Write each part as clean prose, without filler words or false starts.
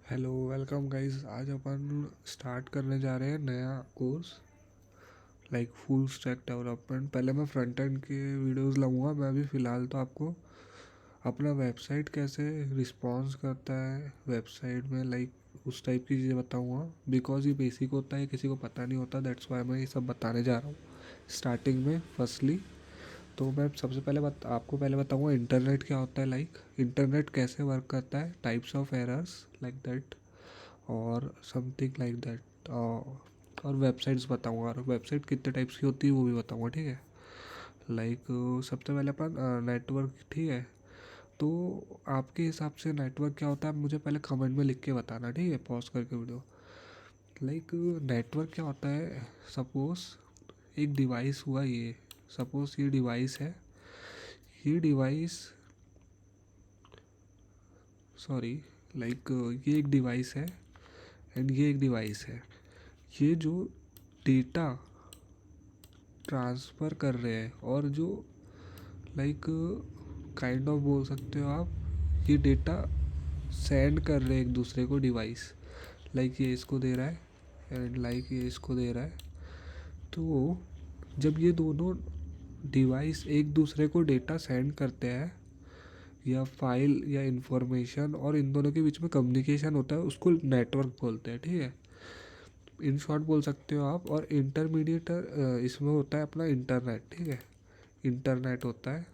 Hello welcome guys. आज अपन start करने जा रहे हैं नया course like full stack development. पहले मैं फ्रंट एंड के वीडियोस लाऊंगा। मैं अभी फ़िलहाल तो आपको अपना वेबसाइट कैसे रिस्पॉन्स करता है वेबसाइट में लाइक उस टाइप की चीज़ें बताऊंगा, बिकॉज ये बेसिक होता है, किसी को पता नहीं होता। दैट्स वाई मैं ये सब बताने जा रहा हूँ स्टार्टिंग में। फर्स्टली तो मैं सबसे पहले आपको पहले बताऊंगा इंटरनेट क्या होता है, लाइक इंटरनेट कैसे वर्क करता है, types of errors like that और समथिंग लाइक दैट। और वेबसाइट्स बताऊंगा, और वेबसाइट कितने टाइप्स की होती है वो भी बताऊंगा, ठीक है। लाइक सबसे पहले अपन नेटवर्क, ठीक है। तो आपके हिसाब से नेटवर्क क्या होता है, आप मुझे पहले कमेंट में लिख के बताना, ठीक है, पॉज करके वीडियो। लाइक नेटवर्क क्या होता है, सपोज एक डिवाइस हुआ, ये सपोज ये डिवाइस है, ये डिवाइस सॉरी लाइक ये एक डिवाइस है एंड ये एक डिवाइस है। ये जो डेटा ट्रांसफ़र कर रहे हैं और जो लाइक काइंड ऑफ बोल सकते हो आप, ये डेटा सेंड कर रहे हैं एक दूसरे को डिवाइस। लाइक ये इसको दे रहा है एंड लाइक ये इसको दे रहा है। तो जब ये दोनों डिवाइस एक दूसरे को डेटा सेंड करते हैं या फाइल या इंफॉर्मेशन, और इन दोनों के बीच में कम्युनिकेशन होता है, उसको नेटवर्क बोलते हैं, ठीक है। इन शॉर्ट बोल सकते हो आप। और इंटरमीडिएटर इसमें होता है अपना इंटरनेट, ठीक है। इंटरनेट होता है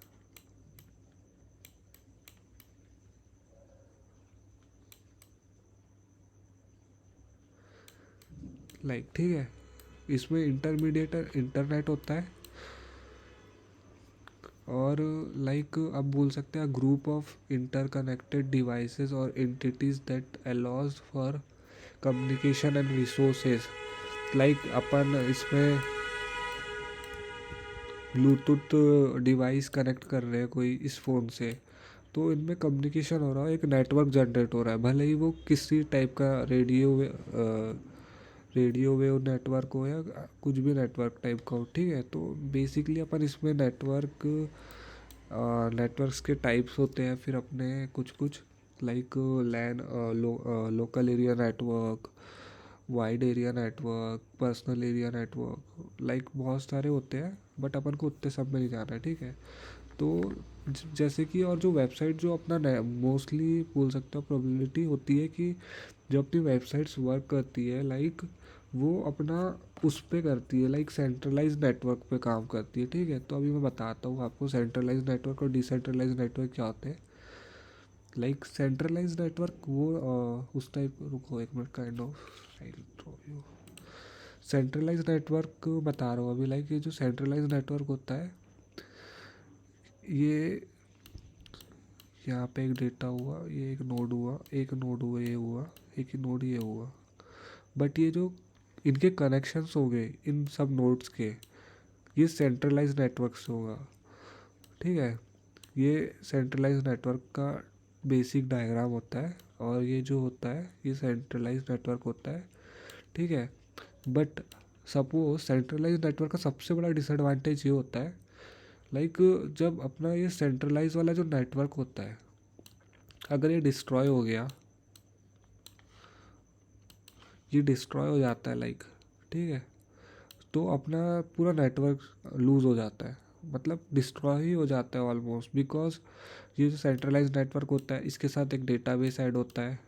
लाइक, ठीक है। इसमें इंटरमीडिएटर इंटरनेट होता है। और लाइक आप बोल सकते हैं ग्रुप ऑफ इंटरकनेक्टेड डिवाइसेस और entities that allows for communication and resources. Like अपन इसमें ब्लूटूथ डिवाइस कनेक्ट कर रहे हैं कोई इस फ़ोन से, तो इनमें कम्युनिकेशन हो रहा है, एक नेटवर्क जनरेट हो रहा है, भले ही वो किसी टाइप का रेडियो वेव नेटवर्क हो या कुछ भी नेटवर्क टाइप का हो, ठीक है। तो बेसिकली अपन इसमें नेटवर्क्स के टाइप्स होते हैं फिर अपने कुछ कुछ, like LAN local area network, wide area network, personal area network, like बहुत सारे होते हैं, बट अपन को उतने सब में नहीं जाना है, ठीक है। तो जैसे कि और जो वेबसाइट जो अपना मोस्टली बोल सकते हो प्रोबेबिलिटी होती है कि जो अपनी वेबसाइट्स वर्क करती है, लाइक वो अपना उस पे करती है, लाइक सेंट्रलाइज नेटवर्क पे काम करती है, ठीक है। तो अभी मैं बताता हूँ आपको सेंट्रलाइज नेटवर्क और डिसेंट्रलाइज नेटवर्क क्या होते हैं। लाइक सेंट्रलाइज नेटवर्क वो उस टाइप, रुको एक minute, kind of centralize network बता रहा हूँ अभी। लाइक ये जो सेंट्रलाइज नेटवर्क होता है, ये यहाँ पे एक डेटा हुआ, ये एक नोड हुआ, एक नोड हुआ, ये हुआ, एक ही नोड ये हुआ। बट ये जो इनके कनेक्शंस हो गए इन सब नोड्स के, ये सेंट्रलाइज नेटवर्क से होगा, ठीक है। ये सेंट्रलाइज नेटवर्क का बेसिक डायग्राम होता है, और ये जो होता है ये सेंट्रलाइज नेटवर्क होता है, ठीक है। बट सपोज सेंट्रलाइज नेटवर्क का सबसे बड़ा डिसएडवांटेज ये होता है, लाइक जब अपना ये सेंट्रलाइज वाला जो नेटवर्क होता है, अगर ये डिस्ट्रॉय हो गया, ये डिस्ट्रॉय हो जाता है लाइक, ठीक है, तो अपना पूरा नेटवर्क लूज़ हो जाता है, मतलब डिस्ट्रॉय ही हो जाता है ऑलमोस्ट। बिकॉज ये जो सेंट्रलाइज नेटवर्क होता है, इसके साथ एक डेटाबेस ऐड होता है,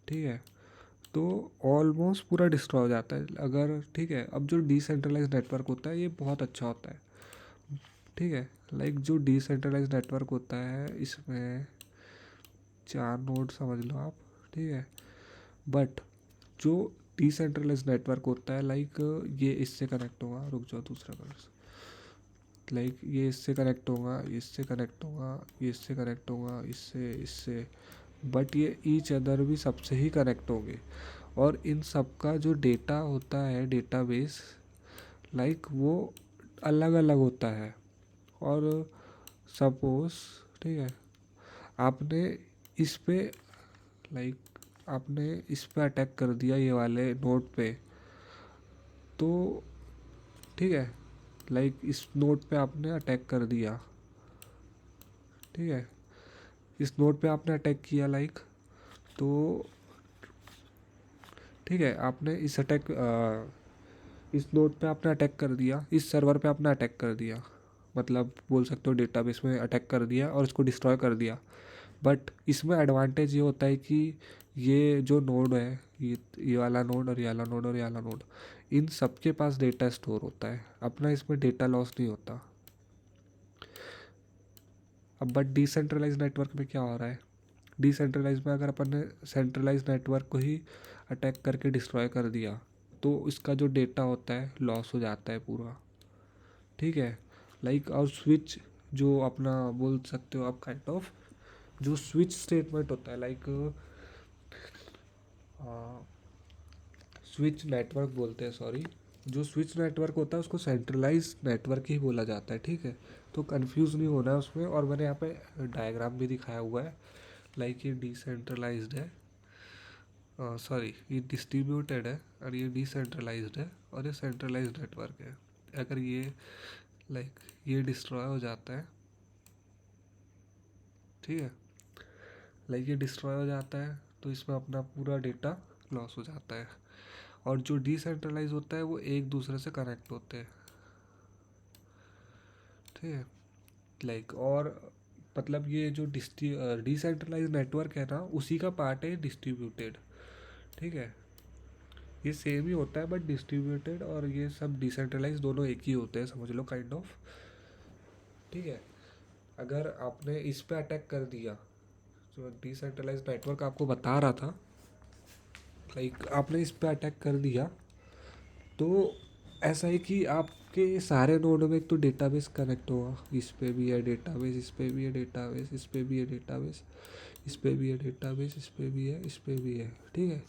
ठीक है। तो ऑलमोस्ट पूरा डिस्ट्रॉय हो जाता है अगर, ठीक है। अब जो डिसेंट्रलाइज नेटवर्क होता है ये बहुत अच्छा होता है, ठीक है। लाइक जो डिसेंट्रलाइज नेटवर्क होता है इसमें 4 नोड समझ लो आप, ठीक है। बट जो डिसेंट्रलाइज नेटवर्क होता है, लाइक ये इससे कनेक्ट होगा, रुक जाओ दूसरा कलर, लाइक ये इससे कनेक्ट होगा, इससे कनेक्ट होगा, ये इससे कनेक्ट होगा, इससे इससे, बट ये ईच अदर भी सबसे ही कनेक्ट होंगे। और इन सब का जो डेटा होता है डेटाबेस, लाइक वो अलग अलग होता है। और सपोज, ठीक है, आपने इस पे लाइक आपने इस पे अटैक कर दिया ये वाले नोट पे, तो ठीक है, लाइक इस नोट पे आपने अटैक कर दिया, ठीक है। इस नोड पे आपने अटैक किया लाइक, तो ठीक है, आपने इस नोड पे आपने अटैक कर दिया, इस सर्वर पे आपने अटैक कर दिया, मतलब बोल सकते हो डेटाबेस में अटैक कर दिया और इसको डिस्ट्रॉय कर दिया। बट इसमें एडवांटेज ये होता है कि ये जो नोड है, ये वाला नोड और ये वाला नोड और ये वाला नोड, इन सबके पास डेटा स्टोर होता है, अपना इसमें डेटा लॉस नहीं होता। अब बट डिसेंट्रलाइज नेटवर्क में क्या हो रहा है, डिसेंट्रलाइज में अगर अपन ने सेंट्रलाइज नेटवर्क को ही अटैक करके डिस्ट्रॉय कर दिया तो इसका जो डेटा होता है लॉस हो जाता है पूरा, ठीक है। लाइक और स्विच, जो अपना बोल सकते हो आप काइंड ऑफ, जो स्विच स्टेटमेंट होता है, लाइक स्विच नेटवर्क बोलते हैं, सॉरी, जो स्विच नेटवर्क होता है उसको सेंट्रलाइज नेटवर्क ही बोला जाता है, ठीक है। तो कंफ्यूज नहीं होना है उसमें, और मैंने यहाँ पे डायग्राम भी दिखाया हुआ है, लाइक ये डिसेंट्रलाइज्ड है, सॉरी ये डिस्ट्रीब्यूटेड है, और ये डिसेंट्रलाइज्ड है, और ये सेंट्रलाइज्ड नेटवर्क है। अगर ये लाइक ये डिस्ट्रॉय हो जाता है, ठीक है, लाइक ये डिस्ट्रॉय हो जाता है तो इसमें अपना पूरा डेटा लॉस हो जाता है। और जो डिसेंट्रलाइज होता है वो एक दूसरे से कनेक्ट होते हैं, ठीक है। लाइक और मतलब ये जो डिसेंट्रलाइज नेटवर्क है ना, उसी का पार्ट है डिस्ट्रीब्यूटेड, ठीक है। ये सेम ही होता है बट डिस्ट्रीब्यूटेड और ये सब डिसेंट्रलाइज दोनों एक ही होते हैं, समझ लो काइंड ऑफ, ठीक है। अगर आपने इस पे अटैक कर दिया, जो डिसेंट्रलाइज नेटवर्क आपको बता रहा था, लाइक आपने इस पे अटैक कर दिया तो ऐसा है कि आपके सारे नोड में एक तो डेटाबेस कनेक्ट होगा, इस पे भी है डेटाबेस, इस पे भी है डेटाबेस, इस पे भी है डेटाबेस, इस पे भी है डेटाबेस, इस पे भी है, इस पे भी है, ठीक है।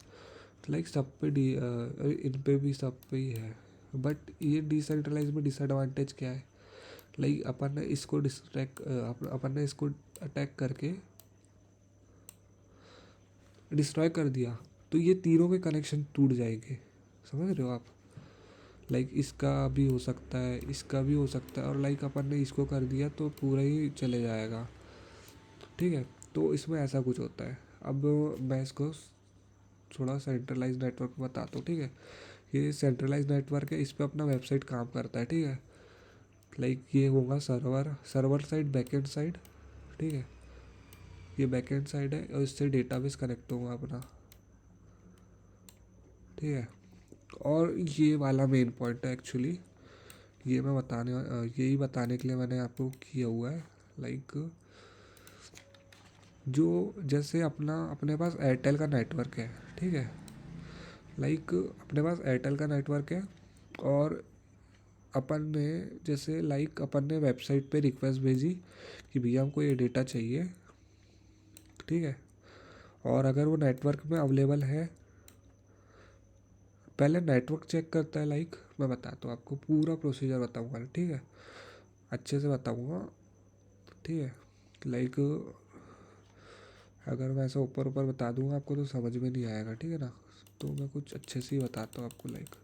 लाइक सब पे इन पे भी सब पे ही है। बट ये डिसेंट्रलाइज में डिसएडवांटेज क्या है, लाइक अपन ने इसको अपन ने इसको अटैक करके डिस्ट्रॉय कर दिया तो ये तीनों के कनेक्शन टूट जाएंगे, समझ रहे हो आप। लाइक इसका भी हो सकता है, इसका भी हो सकता है, और लाइक अपन ने इसको कर दिया तो पूरा ही चले जाएगा, ठीक है। तो इसमें ऐसा कुछ होता है। अब मैं इसको थोड़ा सेंट्रलाइज नेटवर्क बताता हूँ, ठीक है। ये सेंट्रलाइज नेटवर्क है, इस पर अपना वेबसाइट काम करता है, ठीक है। लाइक ये होगा सर्वर साइड, बैकएंड साइड, ठीक है। ये बैकएंड साइड है और इससे डेटाबेस कनेक्ट होगा अपना, ठीक है। और ये वाला मेन पॉइंट है एक्चुअली, ये मैं यही बताने के लिए मैंने आपको किया हुआ है। लाइक जो जैसे अपने पास एयरटेल का नेटवर्क है, ठीक है। लाइक अपने पास एयरटेल का नेटवर्क है और अपन ने जैसे लाइक अपन ने वेबसाइट पे रिक्वेस्ट भेजी कि भैया हमको ये डेटा चाहिए, ठीक है। और अगर वो नेटवर्क में अवेलेबल है, पहले नेटवर्क चेक करता है, लाइक मैं बताता हूँ आपको, पूरा प्रोसीजर बताऊँगा, ठीक है, अच्छे से बताऊँगा, ठीक है। लाइक अगर मैं ऐसा ऊपर ऊपर बता दूंगा आपको तो समझ में नहीं आएगा, ठीक है ना। तो मैं कुछ अच्छे से ही बताता हूँ आपको, लाइक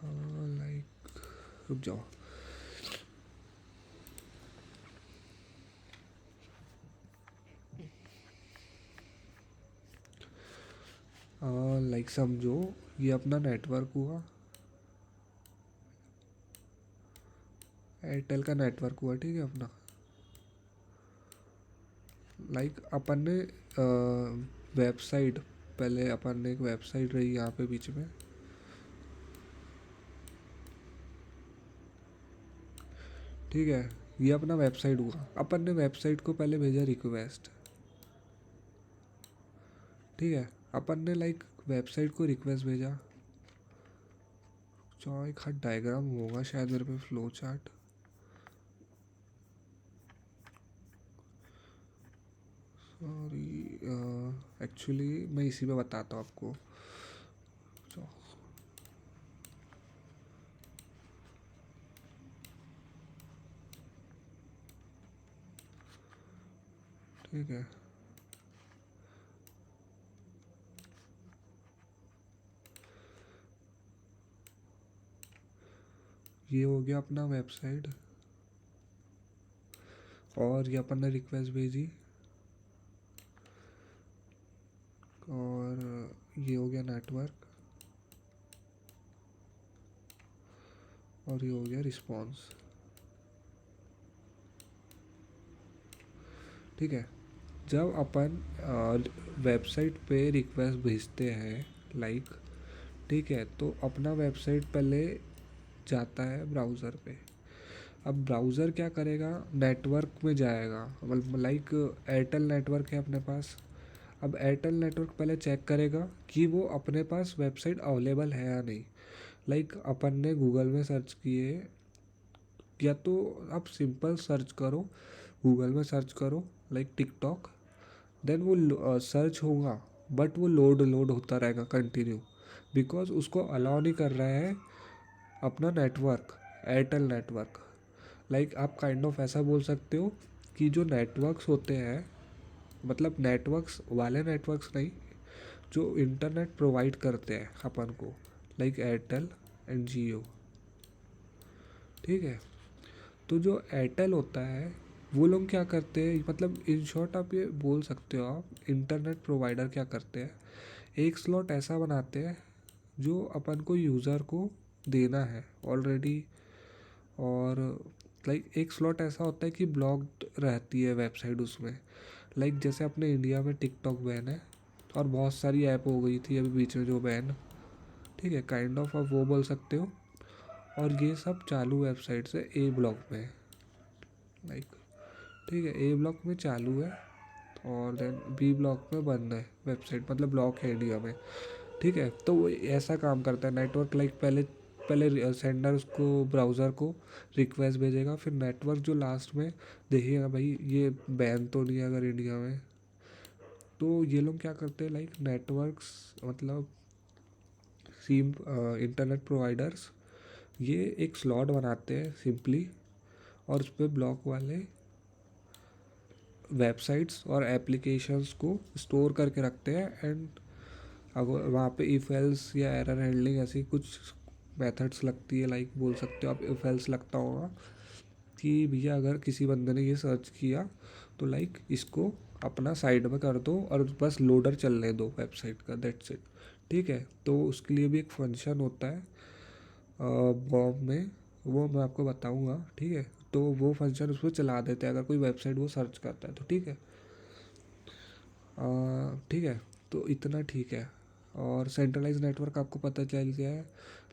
लाइक रुक जाओ। लाइक समझो ये अपना नेटवर्क हुआ, एयरटेल का नेटवर्क हुआ, ठीक है अपना। लाइक अपन ने वेबसाइट, पहले अपन ने एक वेबसाइट रही यहाँ पे बीच में, ठीक है। ये अपना वेबसाइट हुआ, अपन ने वेबसाइट को पहले भेजा रिक्वेस्ट, ठीक है। अपन ने लाइक वेबसाइट को रिक्वेस्ट भेजा, जो एक हाथ डायग्राम होगा शायद मेरे पे, फ्लो चार्ट, सॉरी एक्चुअली मैं इसी में बताता हूँ आपको, जो ठीक है। ये हो गया अपना वेबसाइट, और ये अपन ने रिक्वेस्ट भेजी, और ये हो गया नेटवर्क, और ये हो गया रिस्पॉन्स। ठीक है, जब अपन वेबसाइट पे रिक्वेस्ट भेजते हैं लाइक, ठीक है, तो अपना वेबसाइट पहले जाता है ब्राउज़र पे। अब ब्राउज़र क्या करेगा, नेटवर्क में जाएगा, मतलब लाइक एयरटेल नेटवर्क है अपने पास। अब एयरटेल नेटवर्क पहले चेक करेगा कि वो अपने पास वेबसाइट अवेलेबल है या नहीं। लाइक अपन ने गूगल में सर्च किए, या तो आप सिंपल सर्च करो, गूगल में सर्च करो लाइक टिकटॉक, देन वो सर्च होगा, बट वो लोड लोड होता रहेगा कंटिन्यू, बिकॉज उसको अलाउ नहीं कर रहा है अपना नेटवर्क, एयरटेल नेटवर्क। लाइक आप काइंड ऑफ ऐसा बोल सकते हो कि जो नेटवर्क्स होते हैं, मतलब नेटवर्क्स वाले नेटवर्क्स नहीं, जो इंटरनेट प्रोवाइड करते हैं अपन को, लाइक एयरटेल एंड जियो। ठीक है, तो जो एयरटेल होता है वो लोग क्या करते हैं, मतलब इन शॉर्ट आप ये बोल सकते हो, आप इंटरनेट प्रोवाइडर क्या करते हैं, एक स्लॉट ऐसा बनाते हैं जो अपन को यूज़र को देना है ऑलरेडी, और लाइक एक स्लॉट ऐसा होता है कि ब्लॉक्ड रहती है वेबसाइट उसमें। लाइक जैसे अपने इंडिया में टिकटॉक बैन है, और बहुत सारी ऐप हो गई थी अभी बीच में जो बैन, ठीक है, काइंड ऑफ आप वो बोल सकते हो। और ये सब चालू वेबसाइट से ए ब्लॉक में है, लाइक, ठीक है, ए ब्लॉक में चालू है, और देन बी ब्लॉक में बंद है वेबसाइट, मतलब ब्लॉक है इंडिया में। ठीक है, तो वो ऐसा काम करता है नेटवर्क, लाइक पहले पहले सेंडर उसको ब्राउज़र को रिक्वेस्ट भेजेगा, फिर नेटवर्क जो लास्ट में देखेगा भाई ये बैन तो नहीं है अगर इंडिया में। तो ये लोग क्या करते हैं, लाइक नेटवर्क्स, मतलब सिम इंटरनेट प्रोवाइडर्स, ये एक स्लॉट बनाते हैं सिंपली, और उस पर ब्लॉक वाले वेबसाइट्स और एप्लीकेशंस को स्टोर करके रखते हैं। एंड अगर वहाँ पे इफ एल्स या एरर हैंडलिंग ऐसी कुछ मेथड्स लगती है, लाइक बोल सकते हो आप इफ एल्स लगता होगा कि भैया अगर किसी बंदे ने ये सर्च किया तो लाइक इसको अपना साइड में कर दो और बस लोडर चलने दो वेबसाइट का, दैट्स इट। ठीक है, तो उसके लिए भी एक फंक्शन होता है बॉम में, वो मैं आपको बताऊंगा। ठीक है, तो वो फंक्शन उस पर चला देते हैं अगर कोई वेबसाइट वो सर्च करता है तो। ठीक है, ठीक है, तो इतना ठीक है। और सेंट्रलाइज नेटवर्क आपको पता चल गया है।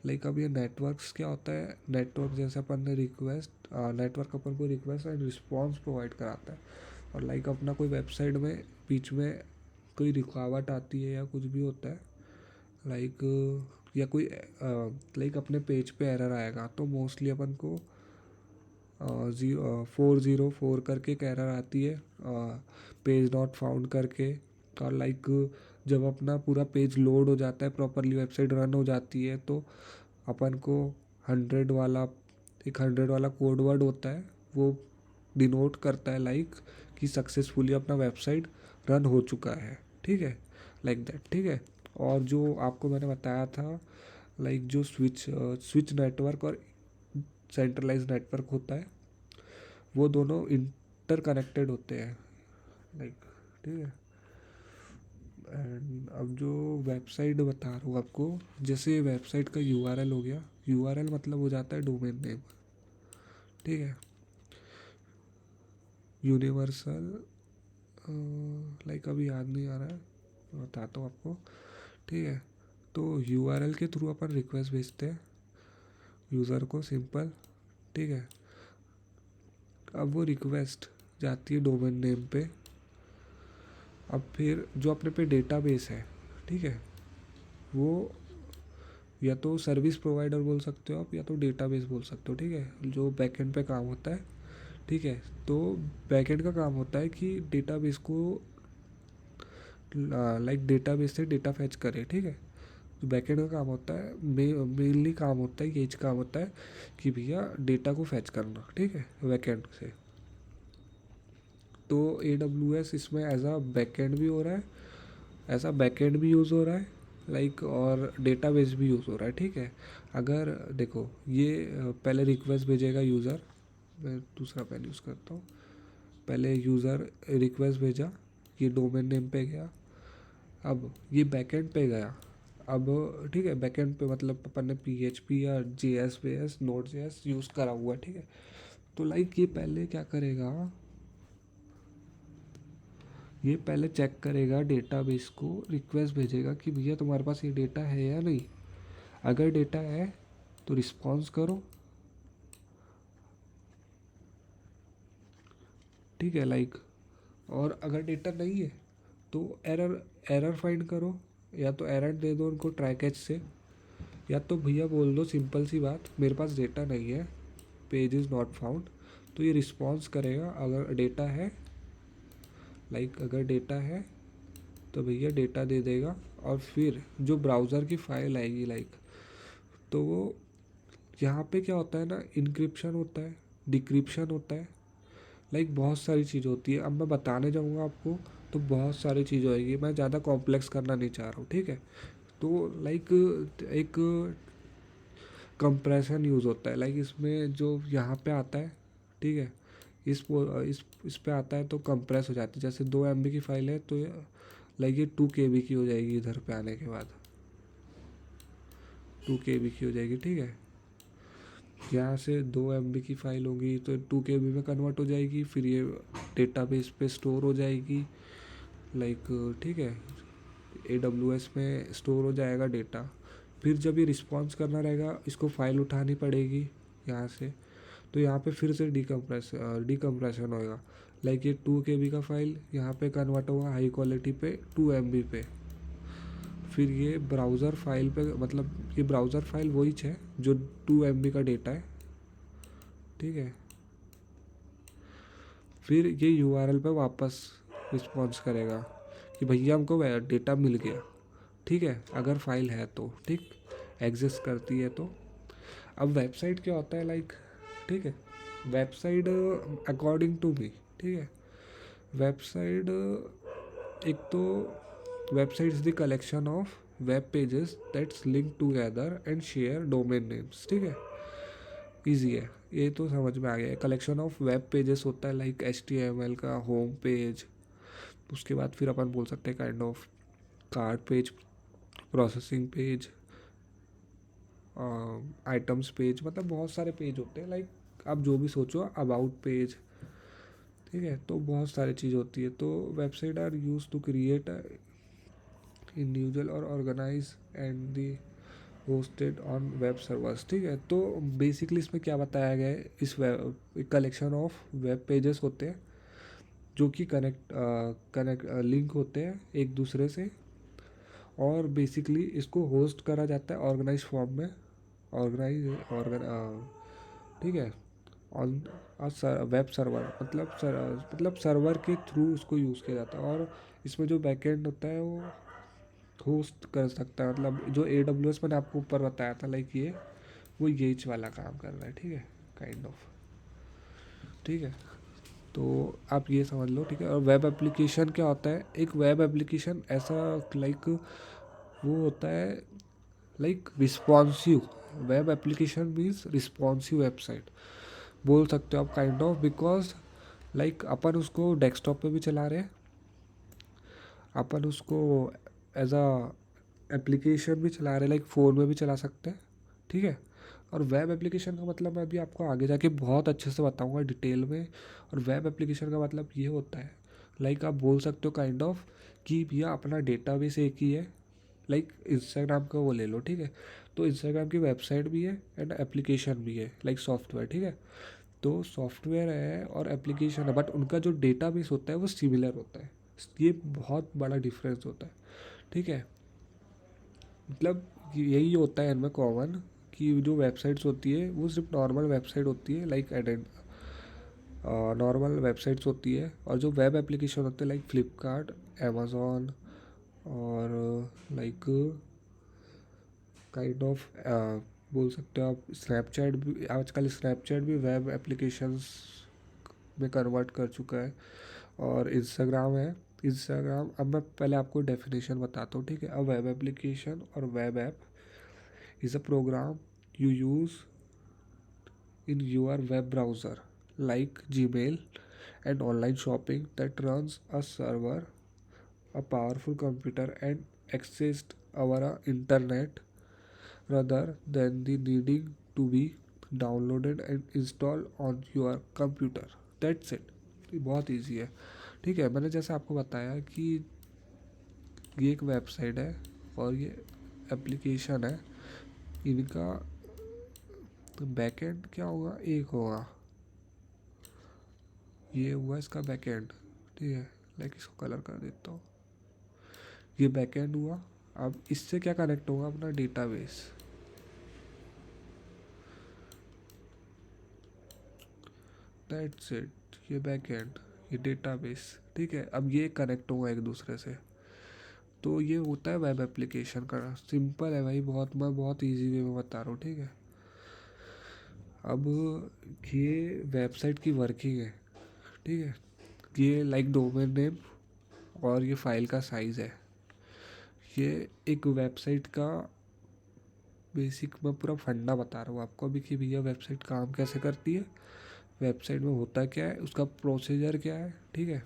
लाइक अब ये नेटवर्क्स क्या होता है, नेटवर्क जैसे अपन ने रिक्वेस्ट, नेटवर्क अपन को रिक्वेस्ट एंड रिस्पॉन्स प्रोवाइड कराता है। और लाइक अपना कोई वेबसाइट में बीच में कोई रुकावट आती है या कुछ भी होता है, लाइक या कोई लाइक अपने पेज पे एरर आएगा, तो मोस्टली अपन को 404 करके एक एरर आती है, पेज नॉट फाउंड करके। और लाइक जब अपना पूरा पेज लोड हो जाता है प्रॉपरली, वेबसाइट रन हो जाती है, तो अपन को 100 वाला, एक 100 वाला कोड वर्ड होता है, वो डिनोट करता है लाइक कि सक्सेसफुली अपना वेबसाइट रन हो चुका है। ठीक है, लाइक दैट। ठीक है, और जो आपको मैंने बताया था, लाइक जो स्विच नेटवर्क और सेंट्रलाइज नेटवर्क होता है, वो दोनों इंटर कनेक्टेड होते हैं, लाइक, ठीक है। एंड अब जो वेबसाइट बता रहा हूँ आपको, जैसे वेबसाइट का यूआरएल हो गया, यूआरएल मतलब हो जाता है डोमेन नेम। ठीक है, यूनिवर्सल, लाइक अभी याद नहीं आ रहा है, बताता हूँ आपको। ठीक है, तो यूआरएल के थ्रू अपन रिक्वेस्ट भेजते हैं यूज़र को, सिंपल। ठीक है, अब वो रिक्वेस्ट जाती है डोमेन नेम पे। अब फिर जो अपने पे डेटाबेस है, ठीक है, वो या तो सर्विस प्रोवाइडर बोल सकते हो आप, या तो डेटाबेस बोल सकते हो। ठीक है, जो बैकएंड पे काम होता है। ठीक है, तो बैकएंड का काम होता है कि डेटाबेस को, लाइक डेटाबेस से डेटा फैच करे। ठीक है, तो बैकएंड का काम होता है, मेनली काम होता है, यही काम होता है कि भैया डेटा को फैच करना। ठीक है, बैकएंड से। तो AWS इसमें एज अ बैकएंड भी हो रहा है, ऐसा बैकएंड भी यूज़ हो रहा है, लाइक और डेटाबेस भी यूज़ हो रहा है, ठीक है। अगर देखो ये पहले रिक्वेस्ट भेजेगा यूज़र, मैं दूसरा पेन यूज़ करता हूँ। पहले यूज़र रिक्वेस्ट भेजा, ये डोमेन नेम पे गया, अब ये बैकएंड पे गया। अब ठीक है, बैकएंड पे मतलब अपन ने PHP या JS Node.js यूज़ करा हुआ है, ठीक है। तो लाइक ये पहले क्या करेगा, ये पहले चेक करेगा डेटाबेस को, रिक्वेस्ट भेजेगा कि भैया तुम्हारे पास ये डेटा है या नहीं। अगर डेटा है तो रिस्पॉन्स करो, ठीक है लाइक। और अगर डेटा नहीं है तो एरर एरर फाइंड करो, या तो एरर दे दो उनको ट्राई कैच से, या तो भैया बोल दो सिंपल सी बात, मेरे पास डेटा नहीं है, पेज इज़ नॉट फाउंड। तो ये रिस्पॉन्स करेगा अगर डेटा है, लाइक अगर डेटा है तो भैया डेटा दे देगा। और फिर जो ब्राउज़र की फ़ाइल आएगी लाइक, तो वो यहाँ पे क्या होता है ना, इनक्रिप्शन होता है, डिक्रिप्शन होता है, लाइक बहुत सारी चीज़ होती है। अब मैं बताने जाऊँगा आपको तो बहुत सारी चीज़ होएगी, मैं ज़्यादा कॉम्प्लेक्स करना नहीं चाह रहा हूँ, ठीक है। तो लाइक एक कंप्रेशन यूज़ होता है, लाइक इसमें जो यहाँ पे आता है, ठीक है, इस पे आता है तो कंप्रेस हो जाती है। जैसे 2 MB की फ़ाइल है तो लाइक ये 2 KB की हो जाएगी, इधर पे आने के बाद 2 KB की हो जाएगी, ठीक है। यहाँ से 2 MB की फ़ाइल होगी तो 2 KB में कन्वर्ट हो जाएगी, फिर ये डेटाबेस पे स्टोर हो जाएगी, लाइक ठीक है, AWS में स्टोर हो जाएगा डेटा। फिर जब ये रिस्पॉन्स करना रहेगा, इसको फ़ाइल उठानी पड़ेगी यहाँ से, तो यहाँ पे फिर से डिकम्प्रेशन होएगा। लाइक ये 2 KB का फाइल यहाँ पे कन्वर्ट होगा हाई क्वालिटी पे 2 MB पे। फिर ये ब्राउज़र फाइल पे, मतलब ये ब्राउज़र फाइल वही है जो 2 MB का डेटा है, ठीक है। फिर ये URL पे वापस रिस्पॉन्स करेगा कि भैया हमको डेटा मिल गया, ठीक है, अगर फाइल है तो, ठीक, एग्जिस्ट करती है तो। अब वेबसाइट क्या होता है लाइक, ठीक है, वेबसाइट अकॉर्डिंग टू मी, ठीक है, वेबसाइट एक तो website is the collection of web pages that's link together and share domain names, ठीक है, ईजी है, ये तो समझ में आ गया। कलेक्शन ऑफ वेब पेजेस होता है लाइक HTML का होम पेज, उसके बाद फिर अपन बोल सकते हैं kind of card page, processing page, items page, मतलब बहुत सारे पेज होते हैं, लाइक आप जो भी सोचो, अबाउट पेज, ठीक है। तो बहुत सारी चीज़ होती है। तो website are used to create individual और organize and the hosted on web servers, ठीक है। तो बेसिकली इसमें क्या बताया गया है, इस web collection of web pages होते हैं जो कि कनेक्ट लिंक होते हैं एक दूसरे से, और बेसिकली इसको होस्ट करा जाता है ऑर्गेनाइज फॉर्म में, ऑर्गेनाइज ठीक है, ऑन वेब सर्वर, मतलब सर्वर के थ्रू इसको यूज़ किया जाता है। और इसमें जो बैकएंड होता है वो होस्ट कर सकता है, मतलब जो AWS मैंने आपको ऊपर बताया था लाइक ये, वो यही वाला काम कर रहा है, ठीक है, काइंड ऑफ, ठीक है। तो आप ये समझ लो, ठीक है। और वेब एप्लीकेशन क्या होता है, एक वेब एप्लीकेशन ऐसा लाइक वो होता है like responsive, web application means responsive website बोल सकते हो आप, काइंड ऑफ, बिकॉज लाइक अपन उसको डेस्कटॉप पे भी चला रहे हैं, अपन उसको एज अ एप्लीकेशन भी चला रहे हैं, लाइक फ़ोन में भी चला सकते हैं, ठीक है। और वेब एप्लीकेशन का मतलब मैं अभी आपको आगे जाके बहुत अच्छे से बताऊंगा डिटेल में। और वेब एप्लीकेशन का मतलब ये होता है, लाइक आप बोल सकते हो काइंड ऑफ कि भैया अपना डेटाबेस एक ही है, लाइक इंस्टाग्राम का वो ले लो, ठीक है। तो इंस्टाग्राम की वेबसाइट भी है एंड एप्लीकेशन भी है, लाइक सॉफ्टवेयर, ठीक है। तो सॉफ्टवेयर है और एप्लीकेशन है, बट उनका जो डेटाबेस होता है वो सिमिलर होता है, ये बहुत बड़ा डिफरेंस होता है, ठीक है। मतलब यही होता है इनमें कॉमन, कि जो वेबसाइट्स होती है वो सिर्फ नॉर्मल वेबसाइट होती है, लाइक नॉर्मल वेबसाइट्स होती है। और जो वेब एप्लीकेशन होते हैं लाइक फ्लिपकार्ट, अमेज़ॉन, और लाइक काइंड ऑफ बोल सकते हो आप स्नैपचैट भी, आजकल स्नैपचैट भी वेब एप्लीकेशंस में कन्वर्ट कर चुका है, और इंस्टाग्राम है, इंस्टाग्राम, अब मैं पहले आपको डेफिनेशन बताता हूँ, ठीक है। अ वेब एप्लीकेशन और web app is a program you use in your web browser like Gmail and online shopping that runs a server, a powerful computer and accessed over a internet rather than the needing to be downloaded and installed on your computer. That's it. ये बहुत easy है, ठीक है। मैंने जैसे आपको बताया कि ये एक वेबसाइट है और ये एप्लीकेशन है, इनका बैकएंड क्या होगा, एक होगा, ये हुआ इसका बैकएंड, ठीक है। लाइक इसको कलर कर देता हूँ, ये बैकएंड हुआ। अब इससे क्या कनेक्ट होगा, अपना डेटाबेस, दैट्स इट। ये बैकएंड, ये डेटाबेस, ठीक है। अब ये कनेक्ट होगा एक दूसरे से, तो ये होता है वेब एप्लीकेशन का। सिंपल है भाई, बहुत, मैं बहुत इजी वे में बता रहा हूँ, ठीक है। अब ये वेबसाइट की वर्किंग है, ठीक है। ये लाइक डोमेन नेम और ये फाइल का साइज़ है। ये एक वेबसाइट का बेसिक, मैं पूरा फंडा बता रहा हूँ आपको अभी कि भैया वेबसाइट काम कैसे करती है, वेबसाइट में होता क्या है, उसका प्रोसीजर क्या है, ठीक है।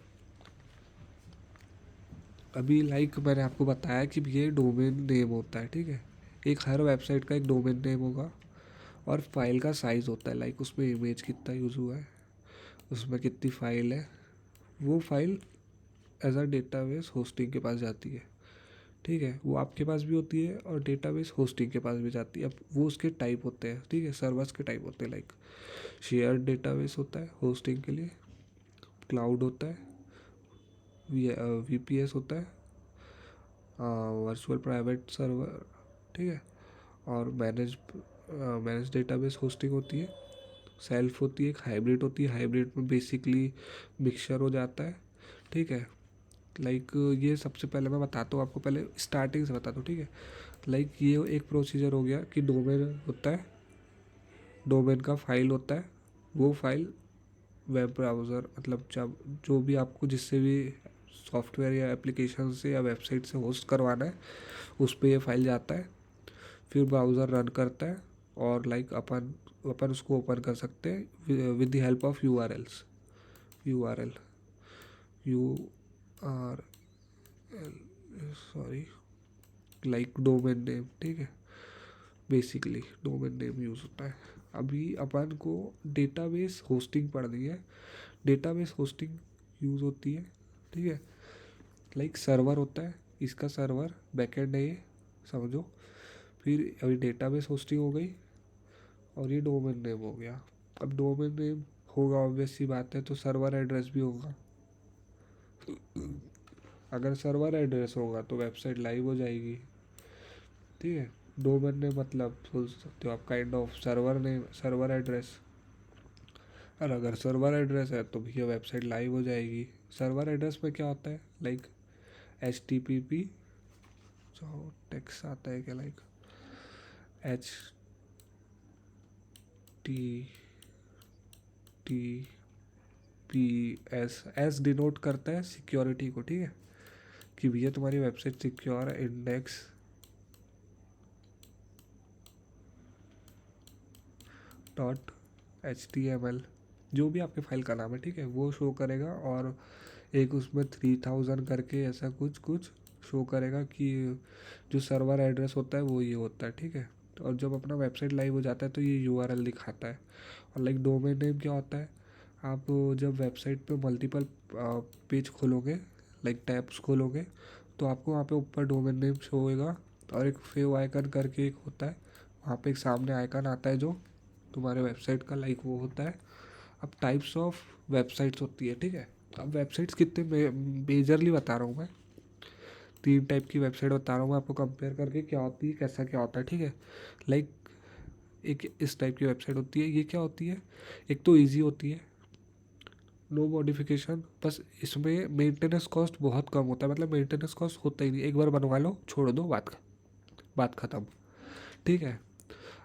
अभी लाइक मैंने आपको बताया कि ये डोमेन नेम होता है, ठीक है। एक हर वेबसाइट का एक डोमेन नेम होगा और फाइल का साइज़ होता है, लाइक उसमें इमेज कितना यूज़ हुआ है, उसमें कितनी फाइल है, वो file as a database hosting के पास जाती है, ठीक है। वो आपके पास भी होती है और डेटाबेस होस्टिंग के पास भी जाती है। अब वो उसके टाइप होते हैं, ठीक है, सर्वर्स के टाइप होते हैं। लाइक शेयर डेटाबेस होता है होस्टिंग के लिए, क्लाउड होता है, वीपीएस होता है, वर्चुअल प्राइवेट सर्वर, ठीक है। और मैनेज डेटाबेस होस्टिंग होती है, सेल्फ होती है, एक हाइब्रिड होती है। हाइब्रिड में बेसिकली मिक्सचर हो जाता है, ठीक है। लाइक ये सबसे पहले मैं बताता हूँ आपको, पहले स्टार्टिंग से बताता हूँ, ठीक है। लाइक ये एक प्रोसीजर हो गया कि डोमेन होता है, डोमेन का फाइल होता है, वो फाइल वेब ब्राउज़र, मतलब जब जो भी आपको जिससे भी सॉफ्टवेयर या एप्लीकेशन से या वेबसाइट से होस्ट करवाना है, उस पर ये फाइल जाता है। फिर ब्राउज़र रन करता है और लाइक अपन अपन उसको ओपन कर सकते हैं with the help of URLs, URL, you R L, sorry, like domain name, ठीक है। बेसिकली डोमेन नेम यूज़ होता है। अभी अपन को डेटाबेस होस्टिंग पढ़नी है। डेटाबेस होस्टिंग यूज़ होती है, ठीक है। लाइक सर्वर होता है, इसका सर्वर बैकएंड है ये, समझो। फिर अभी डेटाबेस होस्टिंग हो गई और ये डोमेन नेम हो गया। अब डोमेन नेम होगा, ऑब्वियस सी बात है, तो सर्वर एड्रेस भी होगा। अगर सर्वर एड्रेस होगा तो वेबसाइट लाइव हो जाएगी, ठीक है। डोमेन नेम मतलब सोच सकते हो आप kind of server name, server address. और अगर सर्वर एड्रेस है तो भैया वेबसाइट लाइव हो जाएगी। सर्वर एड्रेस में क्या होता है, लाइक HTTP, जो टेक्स्ट आता है क्या, लाइक HTTPS, एस डिनोट करता है सिक्योरिटी को, ठीक है, कि भैया तुम्हारी वेबसाइट सिक्योर है। इंडेक्स .html, जो भी आपके फाइल का नाम है, ठीक है, वो शो करेगा। और एक उसमें 3000 करके ऐसा कुछ कुछ शो करेगा कि जो सर्वर एड्रेस होता है वो ये होता है, ठीक है। और जब अपना वेबसाइट लाइव हो जाता है तो ये यूआरएल दिखाता है। और लाइक डोमेन नेम क्या होता है, आप जब वेबसाइट पे मल्टीपल पेज खोलोगे, लाइक टैब्स खोलोगे, तो आपको वहाँ पे ऊपर डोमेन नेम शो होएगा और एक फेव आइकन करके एक होता है, वहाँ पे एक सामने आइकन आता है जो तुम्हारे वेबसाइट का लाइक वो होता है। अब टाइप्स ऑफ वेबसाइट्स होती है, ठीक है। अब वेबसाइट्स कितने मेजरली बता रहा हूँ मैं, 3 टाइप की वेबसाइट बता रहा हूँ मैं आपको, कंपेयर करके क्या होती है, कैसा क्या होता है, ठीक है। लाइक एक इस टाइप की वेबसाइट होती है, ये क्या होती है, एक तो ईजी होती है, नो मॉडिफिकेशन, बस इसमें मेंटेनेंस कॉस्ट बहुत कम होता है, मतलब मेंटेनेंस कॉस्ट होता ही नहीं, एक बार बनवा लो छोड़ दो, बात ख़त्म, ठीक है।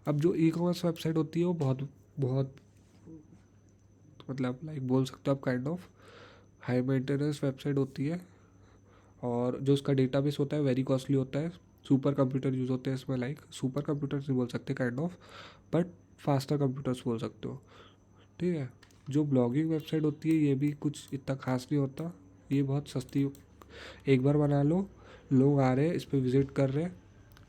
अब जो ई कॉमर्स वेबसाइट होती है वो बहुत बहुत, मतलब लाइक बोल सकते हो आप kind of high maintenance website होती है, और जो उसका डेटाबेस होता है वेरी कॉस्टली होता है। सुपर कंप्यूटर यूज़ होते हैं इसमें, लाइक सुपर कंप्यूटर्स नहीं बोल सकते kind of, but faster computers बोल सकते हो, ठीक है। जो ब्लॉगिंग वेबसाइट होती है ये भी कुछ इतना खास नहीं होता, ये बहुत सस्ती, एक बार बना लो, लोग आ रहे हैं इस पर विज़िट कर रहे हैं,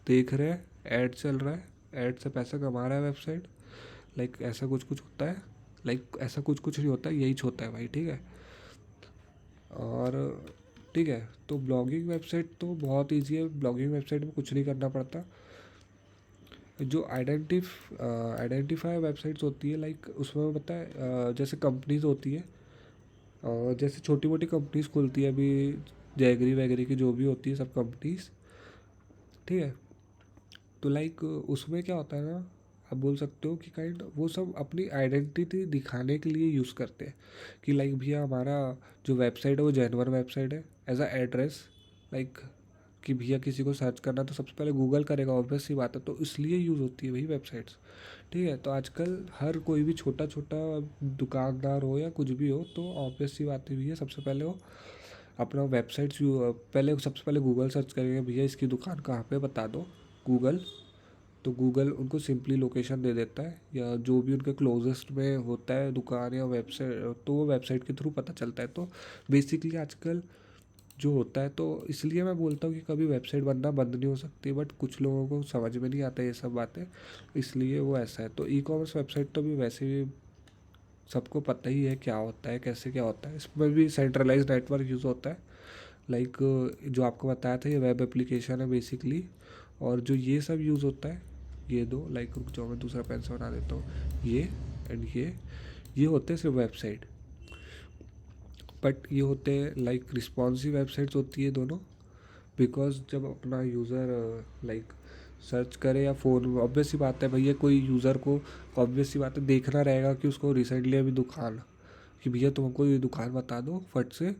देख रहे हैं, ऐड चल रहा है, ऐड से पैसा कमा रहा है वेबसाइट, लाइक ऐसा कुछ कुछ होता है, लाइक ऐसा कुछ कुछ नहीं होता, यही होता है भाई, ठीक है। और ठीक है, तो ब्लॉगिंग वेबसाइट तो बहुत ईजी है, ब्लॉगिंग वेबसाइट में कुछ नहीं करना पड़ता। जो आइडेंटिफाई वेबसाइट्स होती है, लाइक उसमें पता है जैसे कंपनीज होती है, जैसे छोटी मोटी कंपनीज खुलती है अभी, जैगरी वैगरी की जो भी होती है सब कंपनीज, ठीक है। तो लाइक उसमें क्या होता है ना, आप बोल सकते हो कि काइंड वो सब अपनी आइडेंटिटी दिखाने के लिए यूज़ करते हैं, कि लाइक भैया हमारा जो वेबसाइट है वो जेन्युइन वेबसाइट है, एज अ एड्रेस, लाइक कि भैया किसी को सर्च करना तो सबसे पहले गूगल करेगा, ऑब्वियस सी बात है, तो इसलिए यूज़ होती है वही वेबसाइट्स, ठीक है। तो आजकल हर कोई भी छोटा छोटा दुकानदार हो या कुछ भी हो, तो ऑब्वियस सी बात है भैया सबसे पहले वो अपना वेबसाइट्स पहले सबसे पहले गूगल सर्च करेंगे, भैया इसकी दुकान कहाँ पे बता दो गूगल, तो गूगल उनको सिंपली लोकेशन दे देता है, या जो भी उनके क्लोजेस्ट में होता है दुकान या वेबसाइट, तो वो वेबसाइट के थ्रू पता चलता है। तो बेसिकली आजकल जो होता है, तो इसलिए मैं बोलता हूँ कि कभी वेबसाइट बनना बंद नहीं हो सकती, बट कुछ लोगों को समझ में नहीं आता ये सब बातें, इसलिए वो ऐसा है। तो ई कॉमर्स वेबसाइट तो भी वैसे भी सबको पता ही है क्या होता है, कैसे क्या होता है, इसमें भी सेंट्रलाइज नेटवर्क यूज़ होता है, लाइक जो आपको बताया था ये वेब एप्लीकेशन है बेसिकली। और जो ये सब यूज़ होता है, ये दो, लाइक रुक जाओ मैं दूसरा पेन से बना देता हूँ, ये एंड ये होते हैं सिर्फ वेबसाइट, बट ये होते हैं लाइक रिस्पॉन्सिव वेबसाइट्स होती है दोनों, बिकॉज जब अपना यूज़र लाइक सर्च करे या फ़ोन, ऑब्वियस सी बात है भैया कोई यूज़र को ऑब्वियस सी बात है देखना रहेगा कि उसको रिसेंटली अभी दुकान, कि भैया तुम हमको ये दुकान बता दो फट से,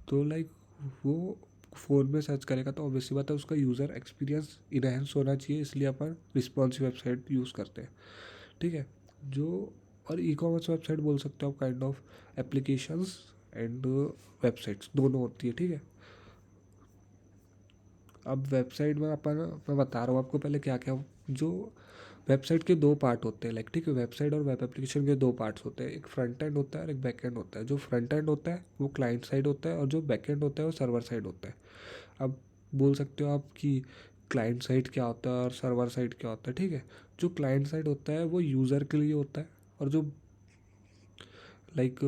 तो लाइक वो फ़ोन में सर्च करेगा, तो ऑब्वियस सी बात है उसका यूज़र एक्सपीरियंस इनहेंस होना चाहिए, इसलिए अपन रिस्पॉन्सिव वेबसाइट यूज़ करते हैं, ठीक है। जो और ई कॉमर्स वेबसाइट बोल सकते हो आप kind of applications and websites दोनों होती है, ठीक है। अब वेबसाइट में अपन, मैं बता रहा हूँ आपको पहले क्या क्या, जो वेबसाइट के दो पार्ट होते हैं, लाइक ठीक है, वेबसाइट और वेब एप्लीकेशन के दो पार्ट्स होते हैं, एक फ्रंट एंड होता है और एक बैक एंड होता है। जो फ्रंट एंड होता है वो क्लाइंट साइड होता है, और जो बैक एंड होता है वो सर्वर साइड होता है। अब बोल सकते हो आप कि क्लाइंट साइड क्या होता है और सर्वर साइड क्या होता है, ठीक है। जो क्लाइंट साइड होता है वो यूज़र के लिए होता है, और जो लाइक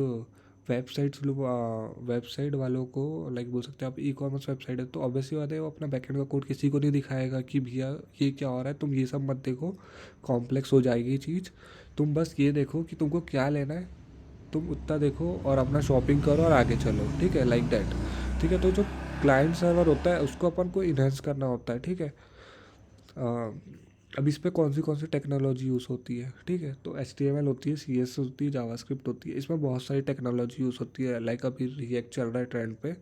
वेबसाइट वालों को, लाइक बोल सकते हैं आप ई कॉमर्स वेबसाइट है तो ऑब्वियसली बात है वो अपना बैकएंड का कोड किसी को नहीं दिखाएगा कि भैया ये क्या हो रहा है, तुम ये सब मत देखो, कॉम्प्लेक्स हो जाएगी चीज़, तुम बस ये देखो कि तुमको क्या लेना है, तुम उतना देखो और अपना शॉपिंग करो और आगे चलो, ठीक है, लाइक दैट, ठीक है। तो जो क्लाइंट सर्वर होता है उसको अपन को इन्हेंस करना होता है, ठीक है। अब इस पे कौन सी टेक्नोलॉजी यूज़ होती है, ठीक है। तो HTML होती है, CSS होती है, जावास्क्रिप्ट होती है, इसमें बहुत सारी टेक्नोलॉजी यूज़ होती है, लाइक अभी रिएक्ट चल रहा है ट्रेंड पे,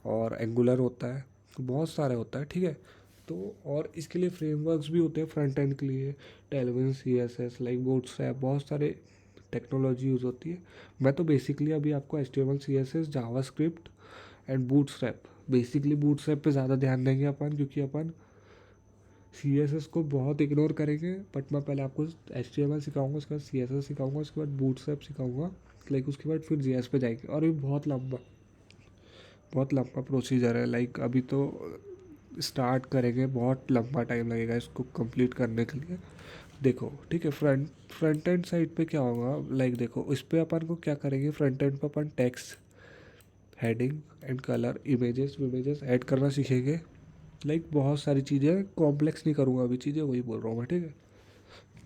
और एंगुलर होता है, तो बहुत सारे होता है, ठीक है। तो और इसके लिए फ्रेमवर्क्स भी होते हैं फ्रंट एंड के लिए, टेलविन CSS, लाइक बूटस्ट्रैप, बहुत सारे टेक्नोलॉजी यूज़ होती है। मैं तो बेसिकली अभी आपको HTML CSS JavaScript and bootstrap, basically bootstrap पे ज़्यादा ध्यान देंगे अपन, क्योंकि अपन CSS को बहुत इग्नोर करेंगे, बट मैं पहले आपको HTML सिखाऊंगा, उसके बाद CSS सिखाऊंगा, उसके बाद बूटस्ट्रैप सिखाऊंगा, लाइक उसके बाद फिर JS पे जाएंगे, और ये बहुत लंबा प्रोसीजर है, लाइक अभी तो स्टार्ट करेंगे, बहुत लंबा टाइम लगेगा इसको कंप्लीट करने के लिए। देखो ठीक है, फ्रंट एंड साइड पे क्या होगा, लाइक देखो इस पर अपन को क्या करेंगे, फ्रंट एंड पे अपन text, heading and colour, images विमेजेस ऐड करना सीखेंगे, लाइक बहुत सारी चीज़ें, कॉम्प्लेक्स नहीं करूँगा अभी चीज़ें, वही बोल रहा हूँ मैं, ठीक है।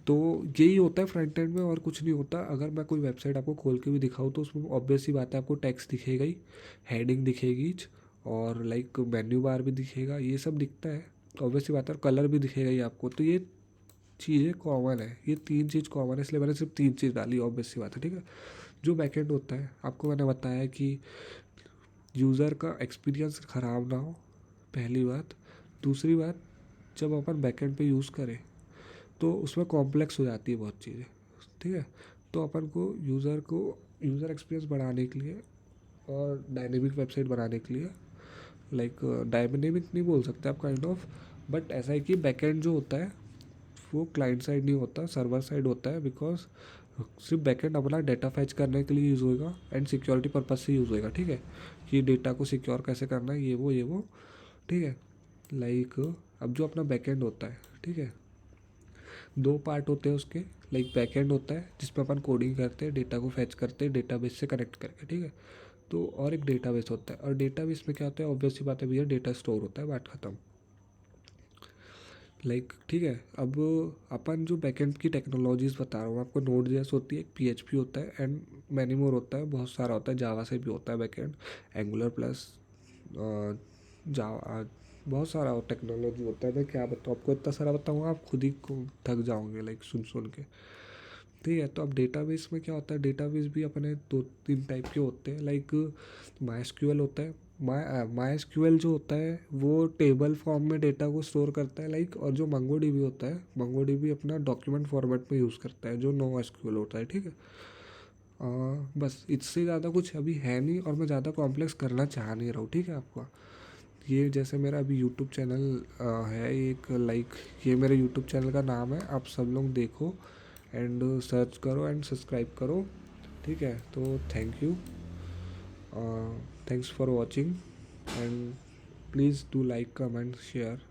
तो यही होता है फ्रंट एंड में, और कुछ नहीं होता। अगर मैं कोई वेबसाइट आपको खोल के भी दिखाऊँ तो उसमें ऑब्वियस सी बात है आपको टेक्स्ट दिखेगा ही, हेडिंग दिखेगी, और लाइक मेन्यू बार भी दिखेगा, ये सब दिखता है, ऑब्वियस सी बात है, और कलर भी दिखेगा ही आपको। तो ये चीज़ें कॉमन है, ये तीन चीज़ कॉमन है, इसलिए मैंने सिर्फ तीन चीज़ डाली, ऑब्वियस सी बात है, ठीक है। जो बैकएंड होता है, आपको मैंने बताया कि यूज़र का एक्सपीरियंस ख़राब ना हो, पहली बात। दूसरी बात, जब अपन बैकएंड पे यूज़ करें तो उसमें कॉम्प्लेक्स हो जाती है बहुत चीज़ें, ठीक है। तो अपन को यूज़र एक्सपीरियंस बढ़ाने के लिए और डायनेमिक वेबसाइट बनाने के लिए लाइक डायनेमिक नहीं बोल सकते आप काइंड ऑफ, बट ऐसा है कि बैकएंड जो होता है वो क्लाइंट साइड नहीं होता, सर्वर साइड होता है, बिकॉज सिर्फ बैकएंड अपना डेटा फैच करने के लिए यूज़ होएगा एंड सिक्योरिटी पर्पज से यूज़ होएगा, ठीक है, कि डेटा को सिक्योर कैसे करना है, ये वो, ठीक है। लाइक अब जो अपना बैकएंड होता है, ठीक है, दो पार्ट होते हैं उसके। लाइक बैकएंड होता है जिसमें अपन कोडिंग करते हैं, डेटा को फैच करते हैं डेटाबेस से कनेक्ट करके, ठीक है। तो और एक डेटाबेस होता है, और डेटाबेस में क्या होता है, ऑब्वियस सी बात है भैया, डेटा स्टोर होता है, बात खत्म। लाइक ठीक है, अब अपन जो बैकएंड की टेक्नोलॉजीज़ बता रहा हूँ आपको, नोड जेएस होती है, एक पीएचपी होता है एंड मैनी मोर होता है, बहुत सारा होता है, जावा से भी होता है बैकएंड, एंगुलर प्लस जावा, बहुत सारा टेक्नोलॉजी होता है। मैं क्या बताऊँ आपको, इतना सारा बताऊँगा आप खुद ही को थक जाओगे लाइक सुन सुन के, ठीक है। तो अब डेटाबेस में क्या होता है, डेटाबेस भी अपने दो तीन टाइप के होते हैं। लाइक माई एसक्यूएल होता है, माई एसक्यूएल जो होता है वो टेबल फॉर्म में डेटा को स्टोर करता है, लाइक, और जो मंगो डीबी होता है, मंगो डीबी अपना डॉक्यूमेंट फॉर्मेट में यूज़ करता है, जो नो एसक्यूएल होता है, ठीक है। बस इससे ज़्यादा कुछ अभी है नहीं, और मैं ज़्यादा कॉम्प्लेक्स करना चाह नहीं रहा हूँ, ठीक है आपका। ये जैसे मेरा अभी यूट्यूब चैनल है एक, लाइक ये मेरे यूट्यूब चैनल का नाम है, आप सब लोग देखो एंड सर्च करो एंड सब्सक्राइब करो, ठीक है। तो thank you, thanks for watching and please do like comment share.